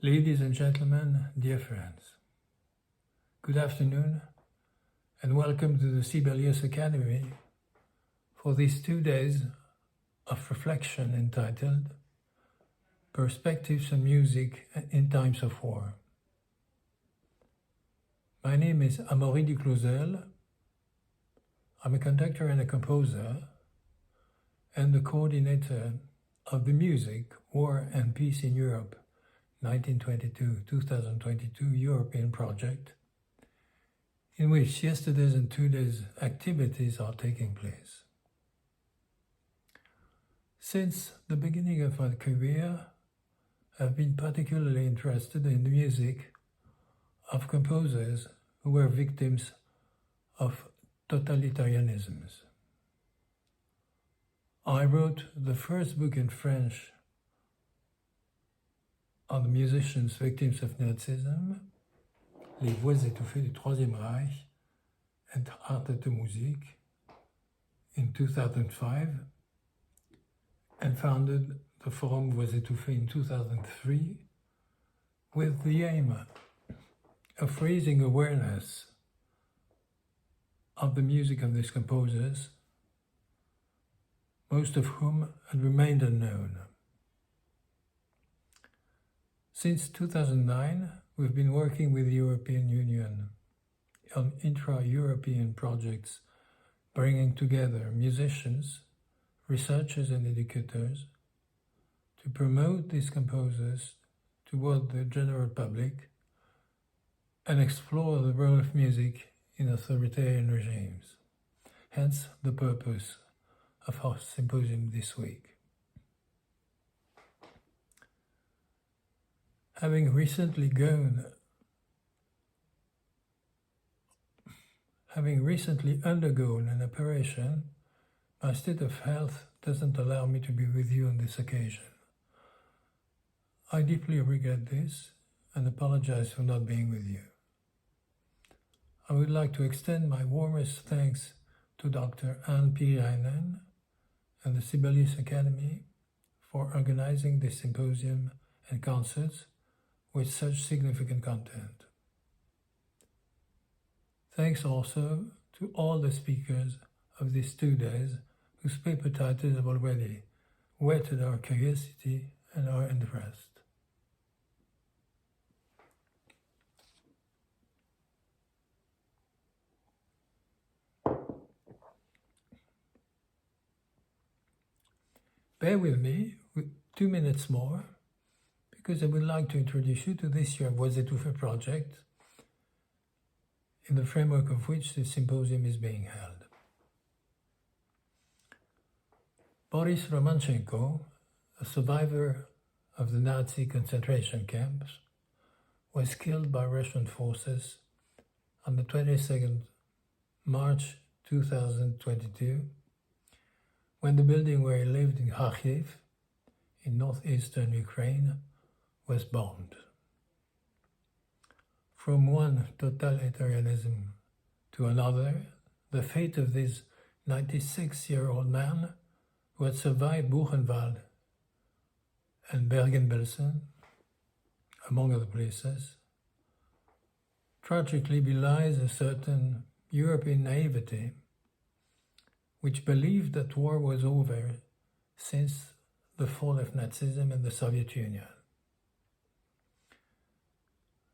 Ladies and gentlemen, dear friends, good afternoon and welcome to the Sibelius Academy for these 2 days of reflection entitled Perspectives on Music in Times of War. My name is Amaury du Closel. I'm a conductor and a composer and the coordinator of the Music, War and Peace in Europe 1922-2022 European project, in which yesterday's and today's activities are taking place. Since the beginning of my career, I've been particularly interested in the music of composers who were victims of totalitarianisms. I wrote the first book in French on the musicians victims of Nazism, Les voix étouffées du Troisième Reich and Art de Musique, in 2005, and founded the Forum Voix étouffées in 2003 with the aim of raising awareness of the music of these composers, most of whom had remained unknown. Since 2009, we've been working with the European Union on intra-European projects bringing together musicians, researchers and educators to promote these composers toward the general public and explore the role of music in authoritarian regimes. Hence the purpose of our symposium this week. Having recently undergone an operation, my state of health doesn't allow me to be with you on this occasion. I deeply regret this and apologize for not being with you. I would like to extend my warmest thanks to Dr. Anne Piirainen and the Sibelius Academy for organizing this symposium and concerts with such significant content. Thanks also to all the speakers of these 2 days whose paper titles have already whetted our curiosity and our interest. Bear with me with 2 minutes more, because I would like to introduce you to this year's Voix étouffées project, in the framework of which this symposium is being held. Boris Romanchenko, a survivor of the Nazi concentration camps, was killed by Russian forces on the 22nd March 2022, when the building where he lived in Kharkiv, in northeastern Ukraine, was bombed. From one totalitarianism to another, the fate of this 96-year-old man who had survived Buchenwald and Bergen-Belsen, among other places, tragically belies a certain European naivety which believed that war was over since the fall of Nazism and the Soviet Union.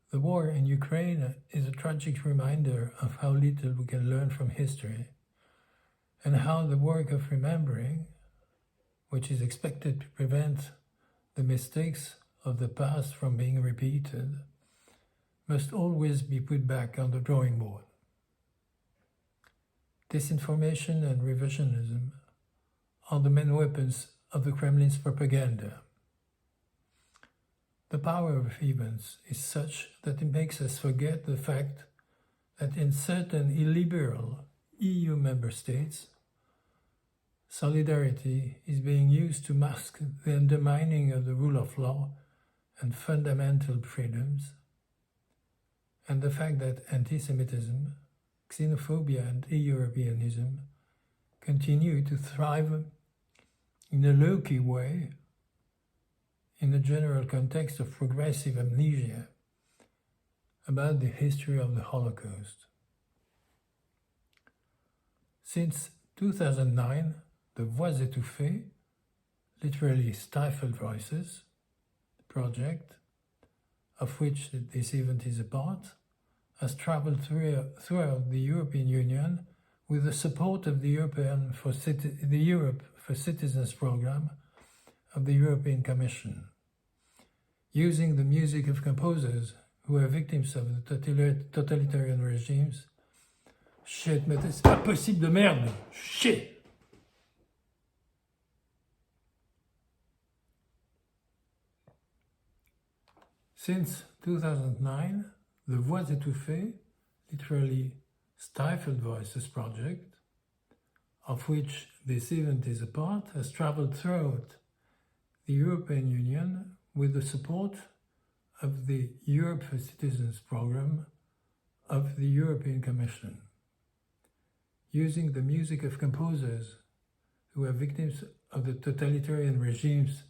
The war in Ukraine is a tragic reminder of how little we can learn from history and how the work of remembering, which is expected to prevent the mistakes of the past from being repeated, must always be put back on the drawing board. Disinformation and revisionism are the main weapons of the Kremlin's propaganda. The power of events is such that it makes us forget the fact that in certain illiberal EU member states, solidarity is being used to mask the undermining of the rule of law and fundamental freedoms, and the fact that anti-Semitism, xenophobia and Europeanism continue to thrive in a low-key way in the general context of progressive amnesia about the history of the Holocaust. Since 2009, the Voix étouffées, literally stifled voices, project, of which this event is a part, has traveled throughout the European Union with the support of the Europe for Citizens program of the European Commission, using the music of composers who are victims of the totalitarian regimes. Shit, mais c'est pas possible de merde! Shit! Since 2009, the Voix étouffées, literally Stifled Voices project, of which this event is a part, has traveled throughout the European Union with the support of the Europe for Citizens program of the European Commission, using the music of composers who are victims of the totalitarian regimes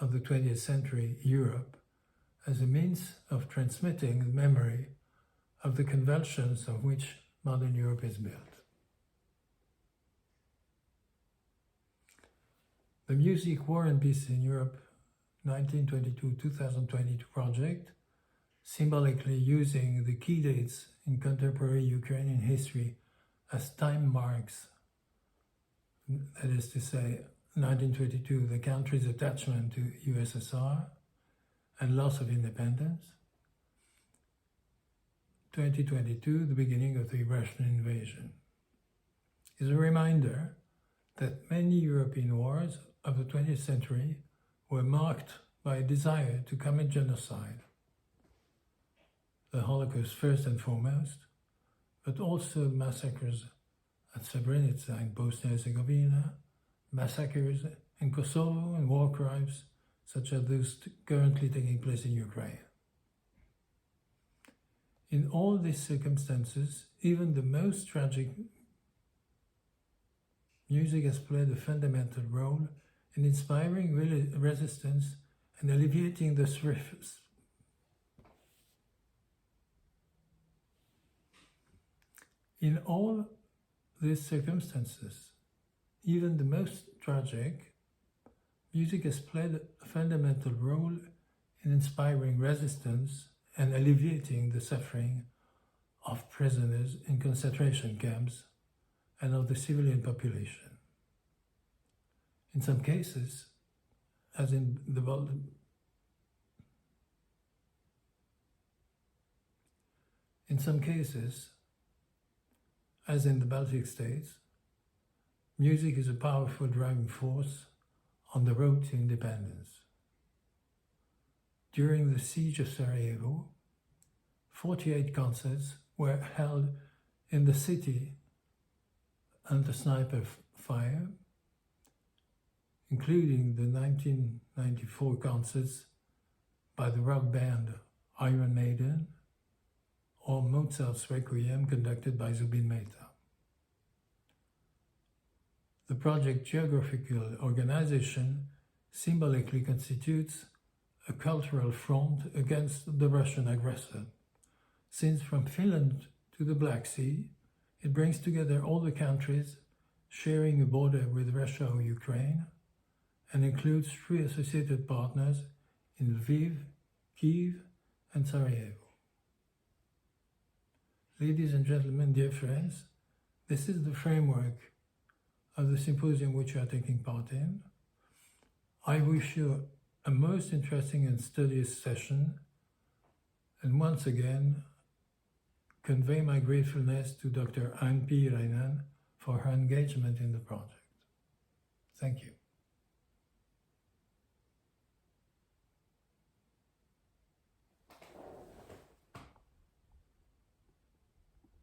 of the 20th century Europe as a means of transmitting the memory of the convulsions on which modern Europe is built. The Music, War and Peace in Europe 1922-2022 project, symbolically using the key dates in contemporary Ukrainian history as time marks, that is to say, 1922, the country's attachment to USSR and loss of independence, 2022, the beginning of the Russian invasion, is a reminder that many European wars of the 20th century were marked by a desire to commit genocide, the Holocaust first and foremost, but also massacres at Srebrenica in Bosnia-Herzegovina, massacres in Kosovo, and war crimes such as those currently taking place in Ukraine. In all these circumstances, even the most tragic, music has played a fundamental role in inspiring resistance and alleviating the In all these circumstances, even the most tragic, music has played a fundamental role in inspiring resistance and alleviating the suffering of prisoners in concentration camps and of the civilian population. In some cases, as in the Baltic states, music is a powerful driving force on the road to independence. During the siege of Sarajevo, 48 concerts were held in the city under sniper fire, including the 1994 concerts by the rock band Iron Maiden or Mozart's Requiem conducted by Zubin Mehta. The project geographical organization symbolically constitutes a cultural front against the Russian aggressor, since from Finland to the Black Sea, it brings together all the countries sharing a border with Russia or Ukraine, and includes 3 associated partners in Lviv, Kyiv, and Sarajevo. Ladies and gentlemen, dear friends, this is the framework of the symposium which you are taking part in. I wish you a most interesting and studious session, and once again, convey my gratefulness to Dr. Ann P. Reinen for her engagement in the project. Thank you.